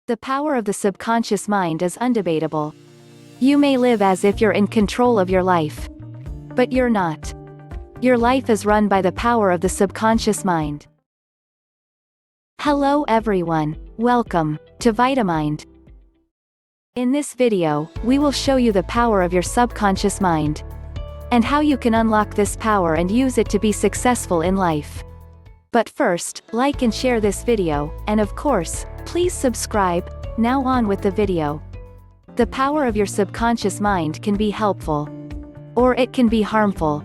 The power of the subconscious mind is undebatable. You may live as if you're in control of your life. But you're not. Your life is run by the power of the subconscious mind. Hello everyone, welcome to Vitamind. In this video, we will show you the power of your subconscious mind, and how you can unlock this power and use it to be successful in life. But first, like and share this video, and of course, please subscribe. Now on with the video. The power of your subconscious mind can be helpful, or it can be harmful.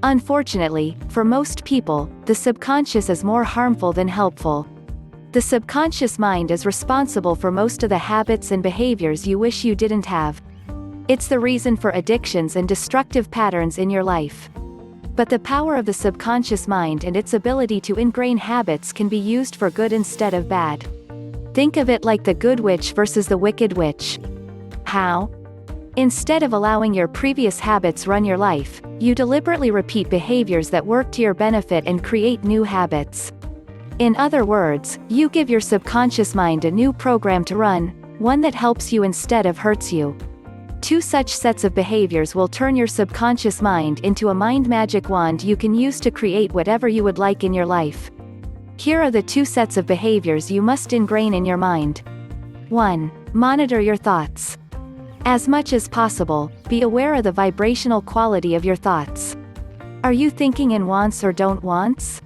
Unfortunately, for most people, the subconscious is more harmful than helpful. The subconscious mind is responsible for most of the habits and behaviors you wish you didn't have. It's the reason for addictions and destructive patterns in your life. But the power of the subconscious mind and its ability to ingrain habits can be used for good instead of bad. Think of it like the good witch versus the wicked witch. How? Instead of allowing your previous habits run your life, you deliberately repeat behaviors that work to your benefit and create new habits. In other words, you give your subconscious mind a new program to run, one that helps you instead of hurts you. Two such sets of behaviors will turn your subconscious mind into a mind magic wand you can use to create whatever you would like in your life. Here are the two sets of behaviors you must ingrain in your mind. 1. Monitor your thoughts. As much as possible, be aware of the vibrational quality of your thoughts. Are you thinking in wants or don't wants?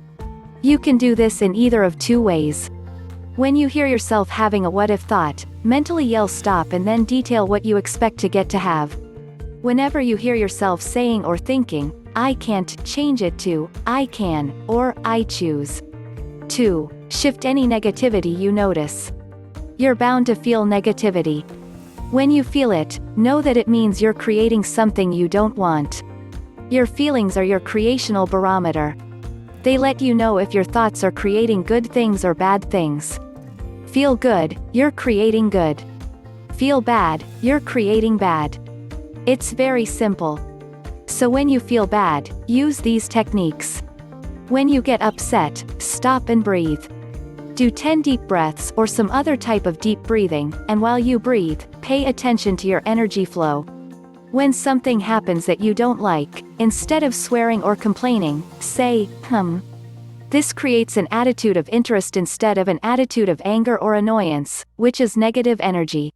You can do this in either of two ways. When you hear yourself having a what-if thought, mentally yell stop and then detail what you expect to get to have. Whenever you hear yourself saying or thinking, I can't, change it to, I can, or, I choose. 2. Shift any negativity you notice. You're bound to feel negativity. When you feel it, know that it means you're creating something you don't want. Your feelings are your creational barometer. They let you know if your thoughts are creating good things or bad things. Feel good, you're creating good. Feel bad, you're creating bad. It's very simple. So when you feel bad, use these techniques. When you get upset, stop and breathe. Do 10 deep breaths or some other type of deep breathing, and while you breathe, pay attention to your energy flow. When something happens that you don't like, instead of swearing or complaining, say, This creates an attitude of interest instead of an attitude of anger or annoyance, which is negative energy.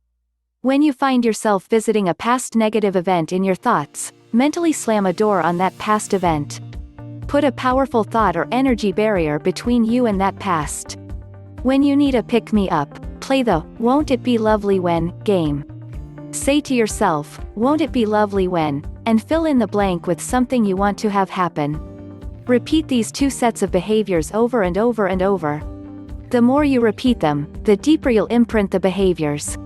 When you find yourself visiting a past negative event in your thoughts, mentally slam a door on that past event. Put a powerful thought or energy barrier between you and that past. When you need a pick-me-up, play the "Won't it be lovely when" game. Say to yourself, "Won't it be lovely when," and fill in the blank with something you want to have happen. Repeat these two sets of behaviors over and over and over. The more you repeat them, the deeper you'll imprint the behaviors.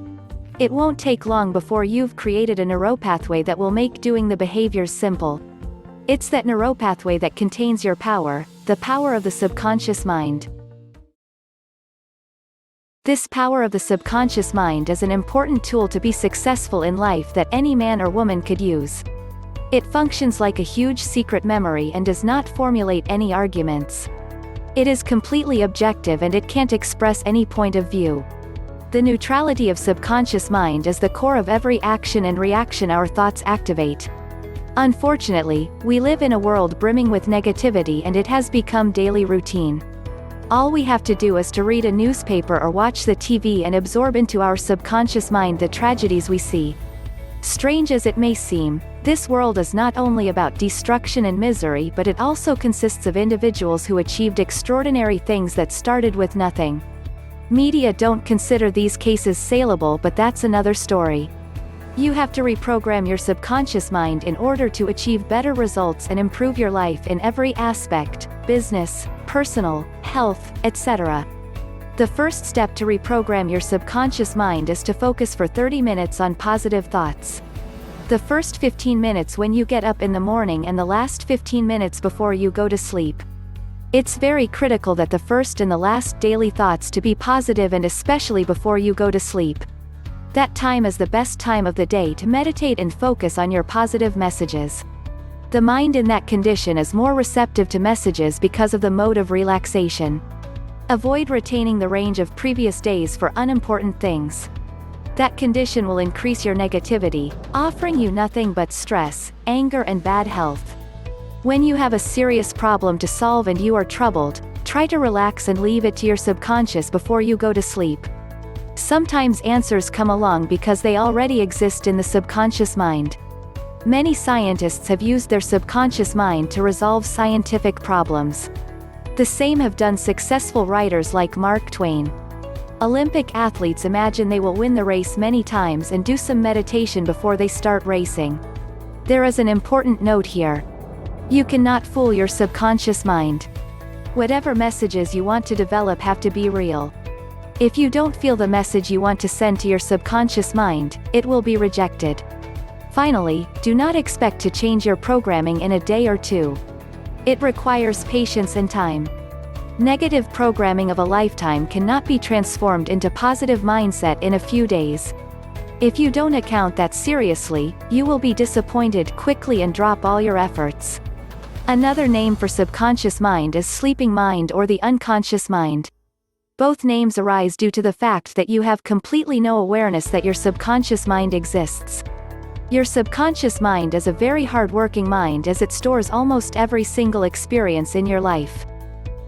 It won't take long before you've created a neuropathway that will make doing the behaviors simple. It's that neuropathway that contains your power, the power of the subconscious mind. This power of the subconscious mind is an important tool to be successful in life that any man or woman could use. It functions like a huge secret memory and does not formulate any arguments. It is completely objective and it can't express any point of view. The neutrality of subconscious mind is the core of every action and reaction our thoughts activate. Unfortunately, we live in a world brimming with negativity and it has become daily routine. All we have to do is to read a newspaper or watch the TV and absorb into our subconscious mind the tragedies we see. Strange as it may seem, this world is not only about destruction and misery, but it also consists of individuals who achieved extraordinary things that started with nothing. Media don't consider these cases saleable, but that's another story. You have to reprogram your subconscious mind in order to achieve better results and improve your life in every aspect: business, personal, health, etc. The first step to reprogram your subconscious mind is to focus for 30 minutes on positive thoughts. The first 15 minutes when you get up in the morning and the last 15 minutes before you go to sleep. It's very critical that the first and the last daily thoughts to be positive, and especially before you go to sleep. That time is the best time of the day to meditate and focus on your positive messages. The mind in that condition is more receptive to messages because of the mode of relaxation. Avoid retaining the range of previous days for unimportant things. That condition will increase your negativity, offering you nothing but stress, anger and bad health. When you have a serious problem to solve and you are troubled, try to relax and leave it to your subconscious before you go to sleep. Sometimes answers come along because they already exist in the subconscious mind. Many scientists have used their subconscious mind to resolve scientific problems. The same have done successful writers like Mark Twain. Olympic athletes imagine they will win the race many times and do some meditation before they start racing. There is an important note here. You cannot fool your subconscious mind. Whatever messages you want to develop have to be real. If you don't feel the message you want to send to your subconscious mind, it will be rejected. Finally, do not expect to change your programming in a day or two. It requires patience and time. Negative programming of a lifetime cannot be transformed into positive mindset in a few days. If you don't account that seriously, you will be disappointed quickly and drop all your efforts. Another name for subconscious mind is sleeping mind or the unconscious mind. Both names arise due to the fact that you have completely no awareness that your subconscious mind exists. Your subconscious mind is a very hard-working mind as it stores almost every single experience in your life.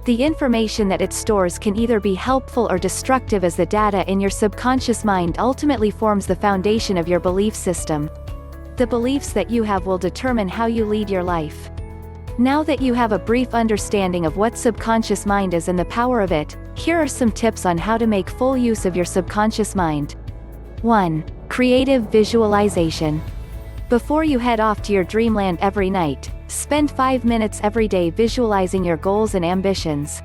The information that it stores can either be helpful or destructive, as the data in your subconscious mind ultimately forms the foundation of your belief system. The beliefs that you have will determine how you lead your life. Now that you have a brief understanding of what subconscious mind is and the power of it, here are some tips on how to make full use of your subconscious mind. 1. Creative visualization. Before you head off to your dreamland every night, spend 5 minutes every day visualizing your goals and ambitions.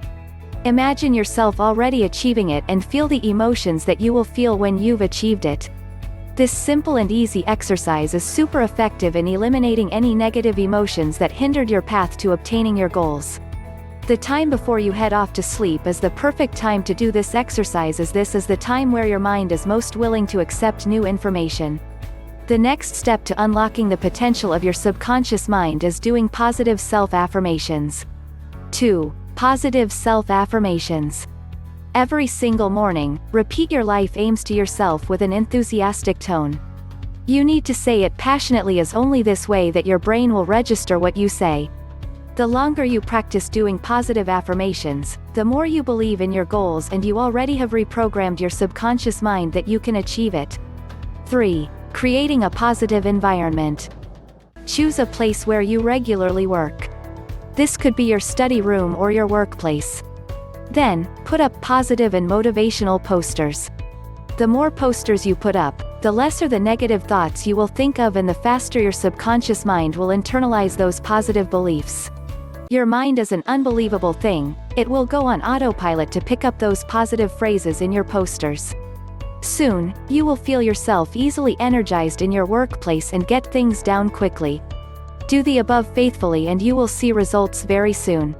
Imagine yourself already achieving it and feel the emotions that you will feel when you've achieved it. This simple and easy exercise is super effective in eliminating any negative emotions that hindered your path to obtaining your goals. The time before you head off to sleep is the perfect time to do this exercise, as this is the time where your mind is most willing to accept new information. The next step to unlocking the potential of your subconscious mind is doing positive self-affirmations. 2. Positive self-affirmations. Every single morning, repeat your life aims to yourself with an enthusiastic tone. You need to say it passionately, as only this way that your brain will register what you say. The longer you practice doing positive affirmations, the more you believe in your goals, and you already have reprogrammed your subconscious mind that you can achieve it. 3. Creating a positive environment. Choose a place where you regularly work. This could be your study room or your workplace. Then, put up positive and motivational posters. The more posters you put up, the lesser the negative thoughts you will think of, and the faster your subconscious mind will internalize those positive beliefs. Your mind is an unbelievable thing. It will go on autopilot to pick up those positive phrases in your posters. Soon, you will feel yourself easily energized in your workplace and get things down quickly. Do the above faithfully and you will see results very soon.